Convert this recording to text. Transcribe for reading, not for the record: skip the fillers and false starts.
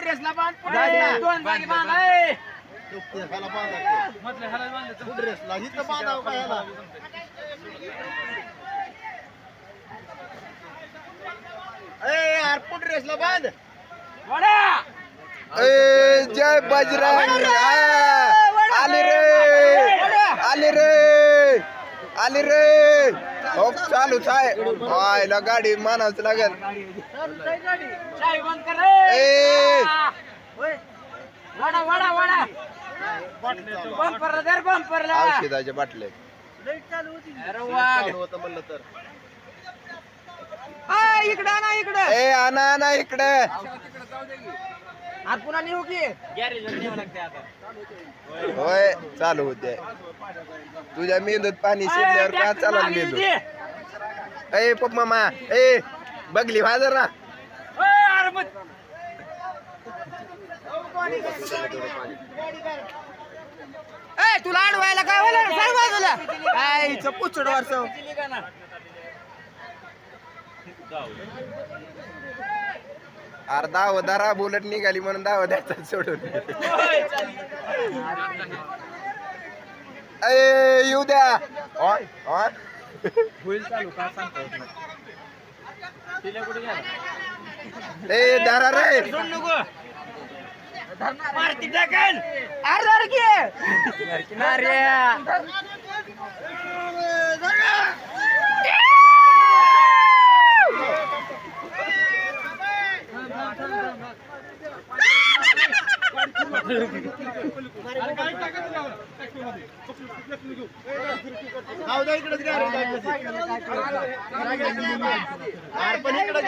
पुढरेसला बांध पुढे दोन जागी बांध आहे ह्याला बांधा म्हटलं ह्याला बांधलं पुढरेसला इथं बांधाव का ह्याला ए यार पुढरेसला बांध वडा ए जय बजरंग आले रे आले रे आले रे हो चालूच आहे आयला गाडी मानावच लागेल चाय बंद कर रे ए वडा वडा वडा बंपर दर बंपरला औषधाचे बाटले अरे वा चालू होतं म्हणलं तर इकडे ना इकडे ए आणा ना इकडे आज पुन्हा नेऊ की गॅरेज नेऊ लागते आता होय चालू होते तुझ्या मेंदूत पाणी शिरल्यावर का चालला मेंदू ए पप्पा मामा ए बघली वाजर ना तुला अडवायला काय व्हायला सांग बाजूला आईचं पुचड वर्ष अरे दाव दारा बुलेट निघाली म्हणून दाव द्यायचा सोडून ए येऊ द्या ऑन ऑन होईल चालू का सांगतो तिला कुठे घ्या ए दारा रे मारती टाकन अर्धार घे किनाऱ्या पण इकडे